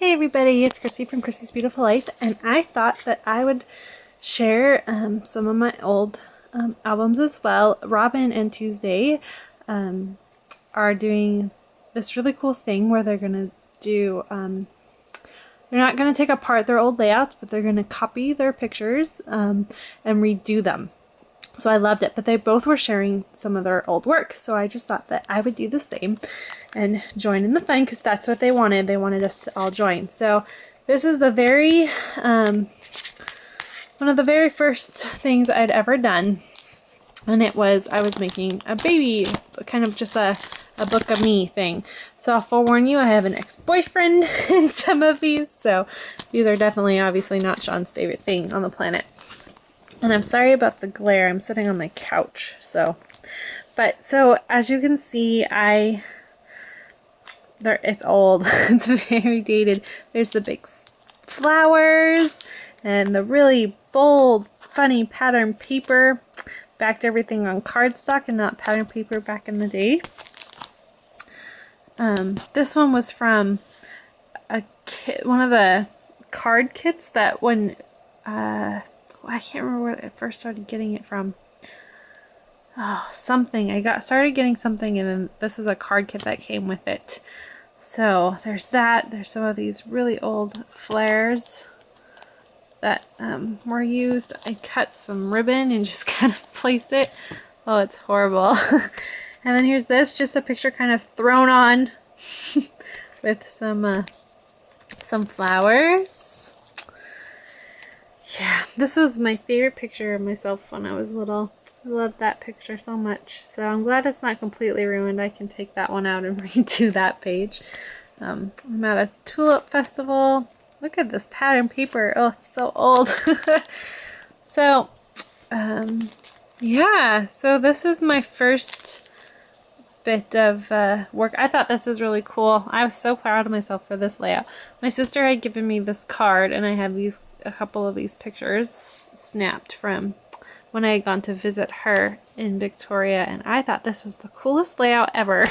Hey everybody, it's Chrissy from Chrissy's Beautiful Life, and I thought that I would share some of my old albums as well. Robin and Tuesday are doing this really cool thing where they're going to do, they're not going to take apart their old layouts, but they're going to copy their pictures and redo them. So I loved it, but they both were sharing some of their old work. So I just thought that I would do the same and join in the fun because that's what they wanted. They wanted us to all join. So this is the very, one of the very first things I'd ever done. And it was, I was making a baby, kind of just a book of me thing. So I'll forewarn you, I have an ex-boyfriend in some of these. So these are definitely, obviously not Sean's favorite thing on the planet. And I'm sorry about the glare. I'm sitting on my couch. So as you can see, it's old. It's very dated. There's the big flowers and the really bold, funny pattern paper. Backed everything on cardstock and not pattern paper back in the day. This one was from a kit, one of the card kits that when I can't remember where I first started getting it from. Oh, something. I started getting something, and then this is a card kit that came with it. So there's that. There's some of these really old flares that were used. I cut some ribbon and just kind of placed it. Oh, it's horrible. And then here's this, just a picture kind of thrown on with some flowers. Yeah, this was my favorite picture of myself when I was little. I loved that picture so much. So I'm glad it's not completely ruined. I can take that one out and redo that page. I'm at a tulip festival. Look at this pattern paper. Oh, it's so old. So, yeah. So this is my first bit of work. I thought this was really cool. I was so proud of myself for this layout. My sister had given me this card, and I have a couple of these pictures snapped from when I had gone to visit her in Victoria, and I thought this was the coolest layout ever.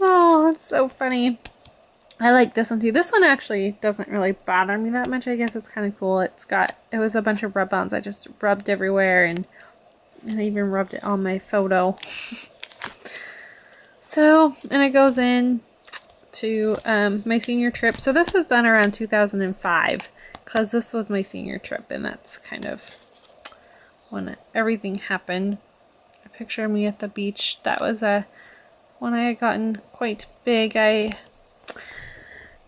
Oh, it's so funny. I like this one too. This one actually doesn't really bother me that much. I guess it's kind of cool. It was a bunch of rub-ons. I just rubbed everywhere, and I even rubbed it on my photo. So, and it goes in to my senior trip. So this was done around 2005 because this was my senior trip, and that's kind of when everything happened. A picture of me at the beach. That was when I had gotten quite big. I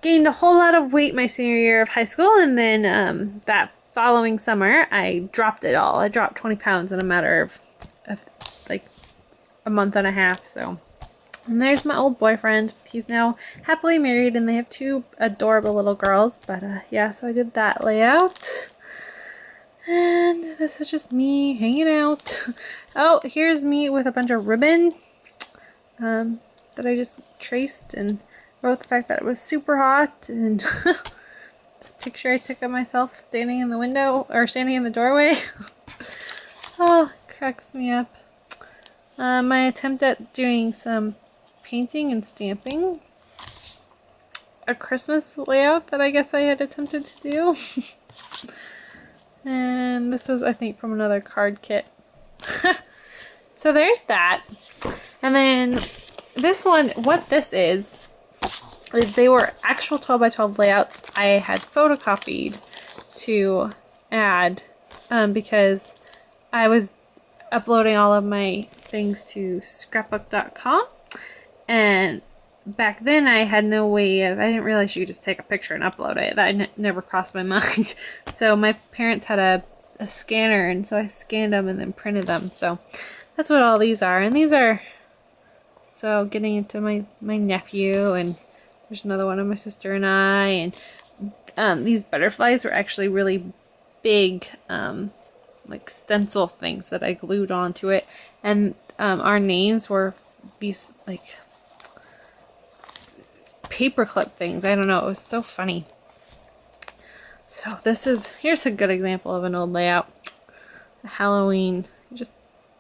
gained a whole lot of weight my senior year of high school, and then that following summer I dropped it all. I dropped 20 pounds in a matter of like a month and a half. So, and there's my old boyfriend. He's now happily married, and they have two adorable little girls. But yeah, so I did that layout. And this is just me hanging out. Oh, here's me with a bunch of ribbon that I just traced and wrote the fact that it was super hot. And this picture I took of myself standing in the window, or standing in the doorway. Oh, cracks me up. My attempt at doing some painting and stamping. A Christmas layout that I guess I had attempted to do. And this is, I think, from another card kit. So there's that. And then this one, what this is they were actual 12 by 12 layouts I had photocopied to add because I was uploading all of my things to scrapbook.com, and back then I had no way of, I didn't realize you could just take a picture and upload it. That never crossed my mind. So my parents had a scanner, and so I scanned them and then printed them. So that's what all these are. And these are, so getting into my nephew, and there's another one of my sister and I, and these butterflies were actually really big like stencil things that I glued onto it, and our names were these like paperclip things. I don't know, it was so funny. So here's a good example of an old layout. Halloween, just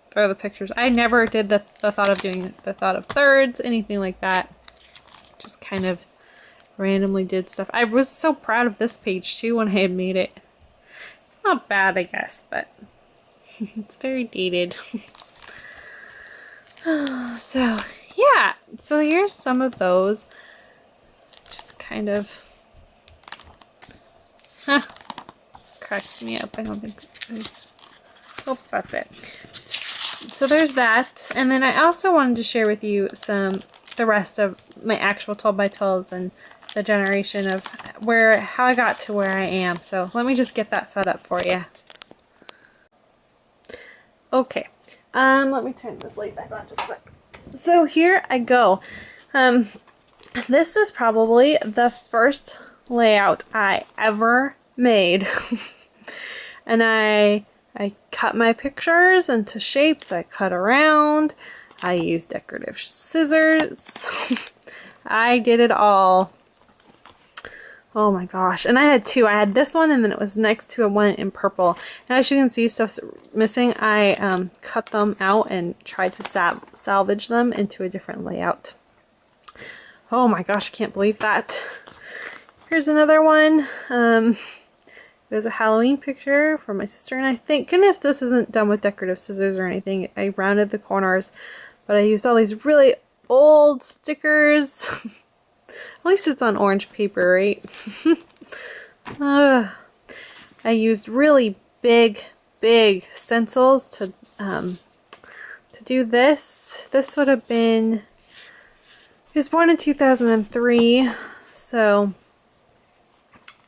throw the pictures. I never did the thought of doing the thought of thirds, anything like that. Just kind of randomly did stuff. I was so proud of this page too when I had made it. It's not bad, I guess, but it's very dated. So yeah, so here's some of those. Just kind of cracks me up. I don't think there's, oh, that's it. So there's that, and then I also wanted to share with you the rest of my actual 12x12s and the generation of how I got to where I am. So let me just get that set up for you. Okay, let me turn this light back on just a sec. So here I go. This is probably the first layout I ever made. And I cut my pictures into shapes. I cut around. I used decorative scissors. I did it all. Oh my gosh. And I had two. I had this one and then it was next to a one in purple. And as you can see, stuff's missing. I cut them out and tried to salvage them into a different layout. Oh my gosh, I can't believe that. Here's another one. It was a Halloween picture for my sister and I. Thank goodness this isn't done with decorative scissors or anything. I rounded the corners, but I used all these really old stickers. At least it's on orange paper, right? I used really big stencils to do this. This would have been, he was born in 2003, so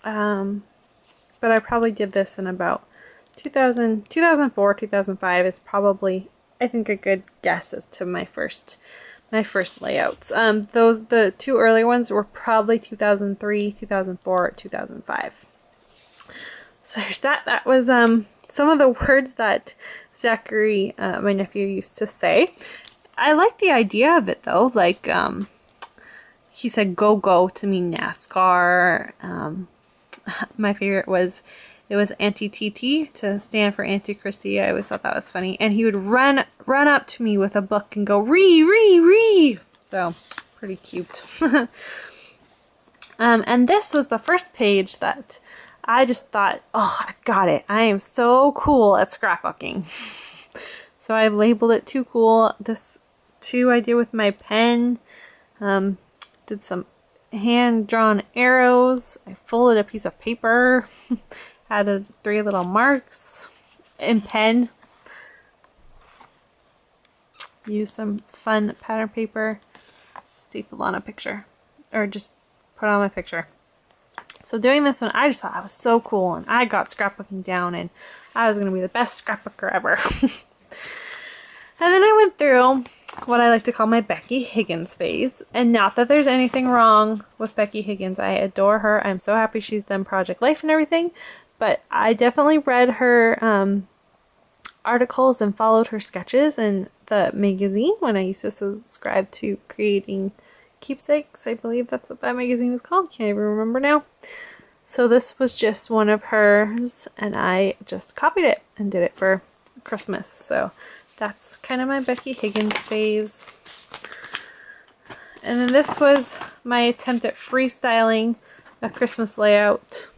but I probably did this in about 2004, 2005 is probably, I think, a good guess as to my first layouts. The two early ones were probably 2003, 2004, 2005. So there's that. That was some of the words that Zachary, my nephew, used to say. I like the idea of it though. Like he said go to mean NASCAR. My favorite was, it was Auntie TT to stand for Auntie Christy. I always thought that was funny. And he would run up to me with a book and go, ree. So, pretty cute. And this was the first page that I just thought, oh, I got it. I am so cool at scrapbooking. So I labeled it Too Cool. This too I did with my pen. Did some hand-drawn arrows. I folded a piece of paper. Added 3 little marks in pen. Used some fun pattern paper. Stapled on a picture. Or just put on my picture. So doing this one, I just thought I was so cool. And I got scrapbooking down. And I was going to be the best scrapbooker ever. And then I went through what I like to call my Becky Higgins phase. And not that there's anything wrong with Becky Higgins. I adore her. I'm so happy she's done Project Life and everything. But I definitely read her articles and followed her sketches in the magazine when I used to subscribe to Creating Keepsakes. I believe that's what that magazine was called. Can't even remember now. So this was just one of hers. And I just copied it and did it for Christmas. So that's kind of my Becky Higgins phase. And then this was my attempt at freestyling a Christmas layout.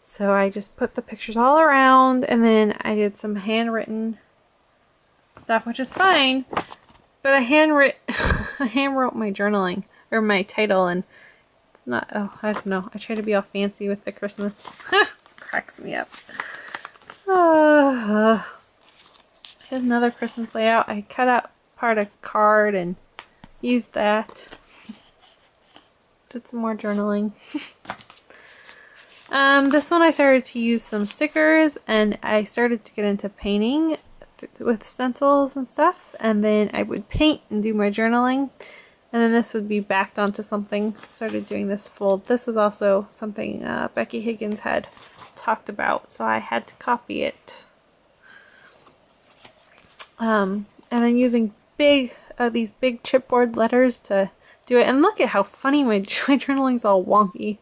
So I just put the pictures all around and then I did some handwritten stuff, which is fine. But I handwrote my journaling, or my title, and it's not, oh, I don't know. I try to be all fancy with the Christmas. Cracks me up. Here's another Christmas layout. I cut out part of a card and used that. Did some more journaling. This one I started to use some stickers and I started to get into painting with stencils and stuff, and then I would paint and do my journaling, and then this would be backed onto something. Started doing this fold. This was also something Becky Higgins had talked about, so I had to copy it. And then using these big chipboard letters to do it, and look at how funny my journaling's all wonky.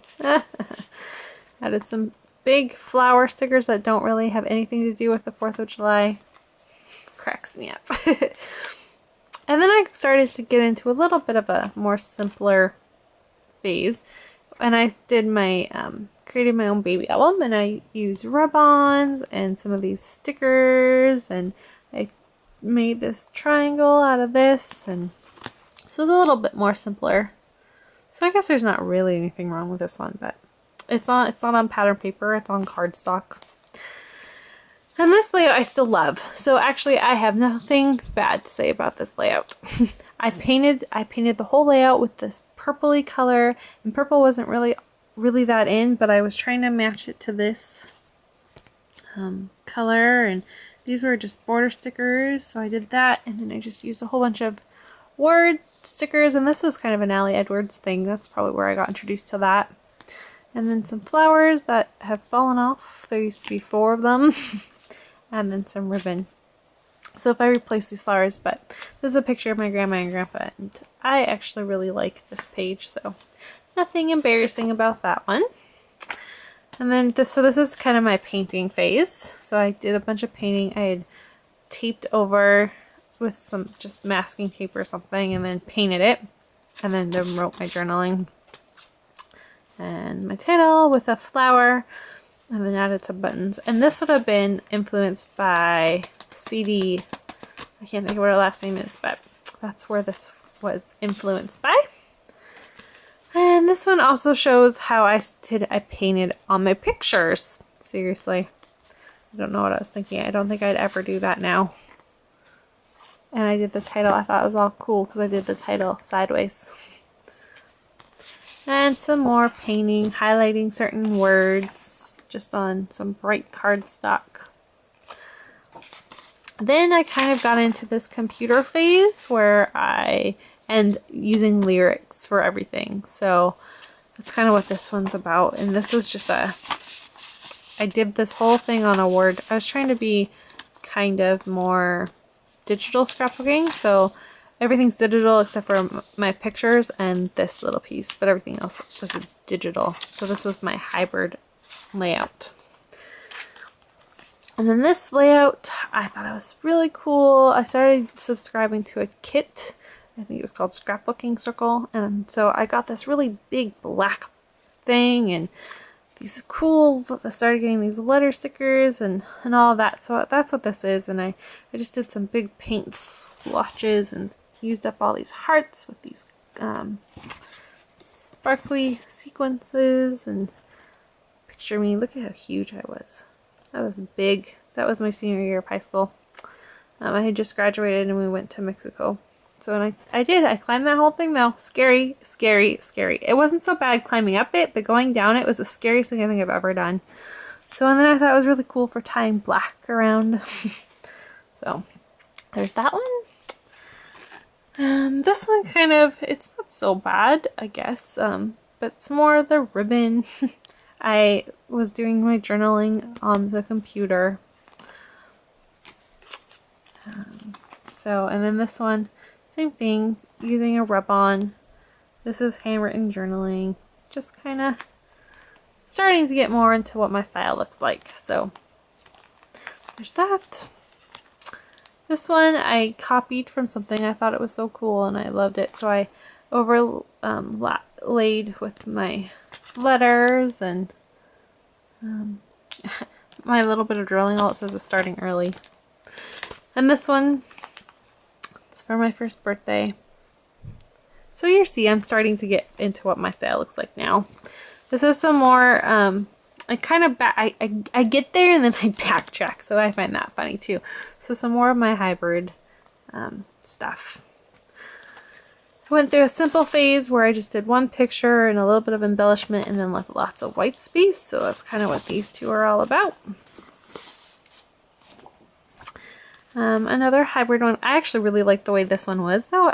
Added some big flower stickers that don't really have anything to do with the 4th of July. Cracks me up. And then I started to get into a little bit of a more simpler phase. and I did my, created my own baby album, and I used rub-ons and some of these stickers, and I made this triangle out of this, and so it's a little bit more simpler. So I guess there's not really anything wrong with this one, but it's not on pattern paper, it's on cardstock. And this layout I still love. So actually I have nothing bad to say about this layout. I painted the whole layout with this purpley color, and purple wasn't really that in, but I was trying to match it to this color, and these were just border stickers, so I did that, and then I just used a whole bunch of word stickers, and this was kind of an Allie Edwards thing. That's probably where I got introduced to that. And then some flowers that have fallen off. There used to be 4 of them. And then some ribbon. So if I replace these flowers, but this is a picture of my grandma and grandpa, and I actually really like this page, so nothing embarrassing about that one. And then this is kind of my painting phase. So I did a bunch of painting. I had taped over with some just masking tape or something, and then painted it, and then wrote my journaling and my title with a flower, and then added some buttons. And this would have been influenced by CD, I can't think of what her last name is, but that's where this was influenced by. And this one also shows how I painted on my pictures. Seriously, I don't know what I was thinking. I don't think I'd ever do that now. And I did the title. I thought it was all cool because I did the title sideways. And some more painting, highlighting certain words just on some bright cardstock. Then I kind of got into this computer phase where and using lyrics for everything. So that's kind of what this one's about. And this was just I did this whole thing on a Word. I was trying to be kind of more digital scrapbooking, so everything's digital except for my pictures and this little piece, but everything else was digital. So this was my hybrid layout. And then this layout, I thought it was really cool. I started subscribing to a kit. I think it was called Scrapbooking Circle, and so I got this really big black thing, and these cool, I started getting these letter stickers and all that. So that's what this is. And I just did some big paint splotches and used up all these hearts with these sparkly sequences. And picture me, look at how huge I was. That was big. That was my senior year of high school. I had just graduated and we went to Mexico. So I climbed that whole thing though. Scary, scary, scary. It wasn't so bad climbing up it, but going down it was the scariest thing I think I've ever done. So, and then I thought it was really cool for tying black around. So there's that one. This one kind of, it's not so bad, I guess, but it's more the ribbon. I was doing my journaling on the computer. And then this one, same thing, using a rub-on. This is handwritten journaling. Just kind of starting to get more into what my style looks like. So there's that. This one I copied from something. I thought it was so cool and I loved it. So I overlaid with my letters and my little bit of drilling. All it says is starting early. And this one, for my first birthday. So you see, I'm starting to get into what my style looks like now. This is some more, I kind of I get there and then I backtrack, so I find that funny too. So some more of my hybrid stuff. I went through a simple phase where I just did one picture and a little bit of embellishment and then left lots of white space. So that's kind of what these two are all about. Another hybrid one. I actually really like the way this one was, though.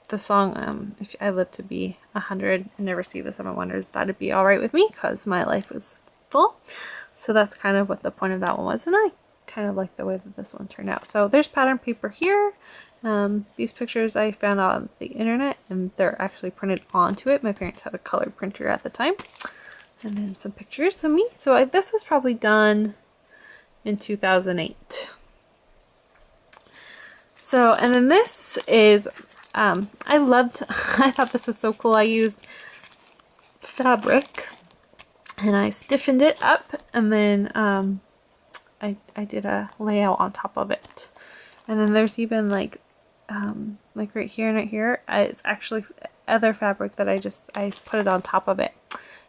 The song, If I Live to Be 100 and Never See the Seven Wonders, that'd be alright with me because my life is full. So that's kind of what the point of that one was, and I kind of like the way that this one turned out. So there's pattern paper here. These pictures I found on the internet, and they're actually printed onto it. My parents had a color printer at the time. And then some pictures of me. So this is probably done in 2008. So, and then this is, I thought this was so cool. I used fabric and I stiffened it up, and then I did a layout on top of it. And then there's even like right here and right here, it's actually other fabric that I put it on top of it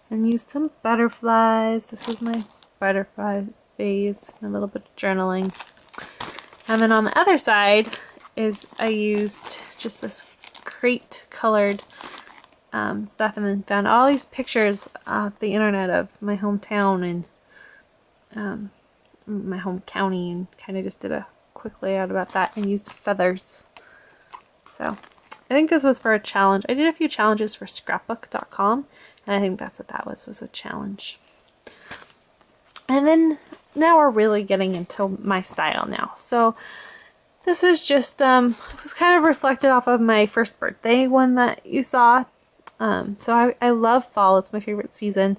and used some butterflies. This is my butterfly vase, a little bit of journaling. And then on the other side is I used just this crate colored stuff, and then found all these pictures off the internet of my hometown and my home county, and kind of just did a quick layout about that and used feathers. So I think this was for a challenge. I did a few challenges for scrapbook.com, and I think that's what that was a challenge. And then now we're really getting into my style now. So this is just it was kind of reflected off of my first birthday one that you saw. So I love fall. It's my favorite season,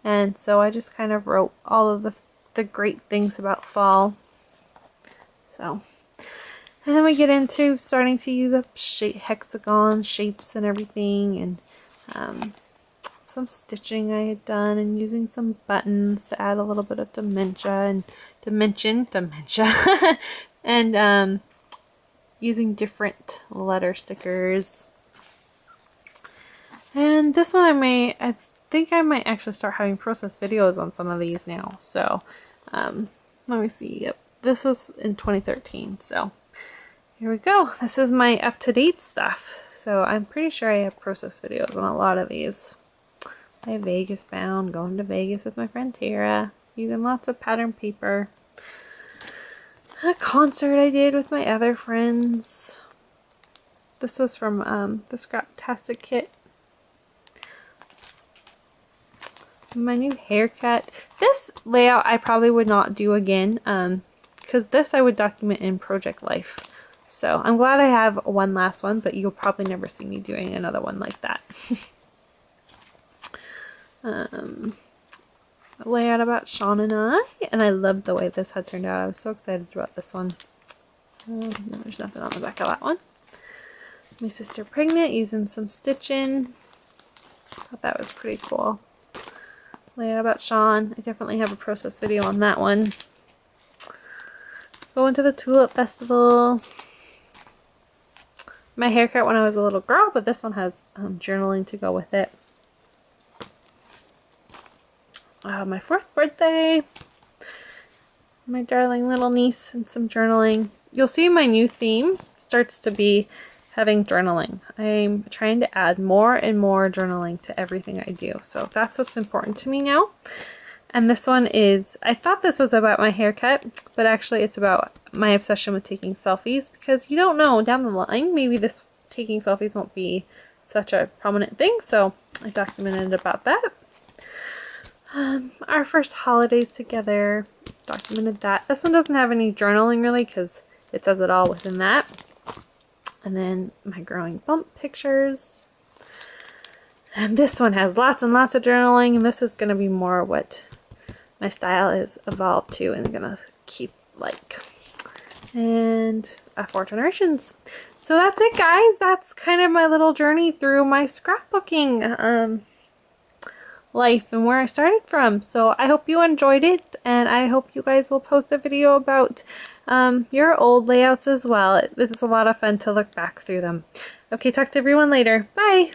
and so I just kind of wrote all of the great things about fall. So, and then we get into starting to use up hexagon shapes and everything, and some stitching I had done, and using some buttons to add a little bit of dimension, and using different letter stickers. And this one I think I might actually start having process videos on some of these now. So let me see. Yep, this was in 2013. So here we go. This is my up-to-date stuff. So I'm pretty sure I have process videos on a lot of these. I have Vegas bound, going to Vegas with my friend Tara, using lots of pattern paper. A concert I did with my other friends. This was from the Scraptastic kit. My new haircut. This layout I probably would not do again, because this I would document in Project Life. So I'm glad I have one last one, but you'll probably never see me doing another one like that. Layout about Sean and I loved the way this had turned out. I was so excited about this one. No, there's nothing on the back of that one. My sister pregnant, using some stitching. Thought that was pretty cool. Layout about Sean. I definitely have a process video on that one. Going to the Tulip Festival. My haircut when I was a little girl, but this one has journaling to go with it. My 4th birthday. My darling little niece, and some journaling. You'll see my new theme starts to be having journaling. I'm trying to add more and more journaling to everything I do. So that's what's important to me now. And this one is, I thought this was about my haircut, but actually it's about my obsession with taking selfies, because you don't know down the line, maybe this taking selfies won't be such a prominent thing. So I documented about that. Our first holidays together, documented that. This one doesn't have any journaling really, because it says it all within that. And then my growing bump pictures. And this one has lots and lots of journaling, and this is going to be more what my style is evolved to and going to keep like. And 4 generations. So that's it, guys. That's kind of my little journey through my scrapbooking life and where I started from. So I hope you enjoyed it, and I hope you guys will post a video about your old layouts as well. It's a lot of fun to look back through them. Okay, talk to everyone later. Bye!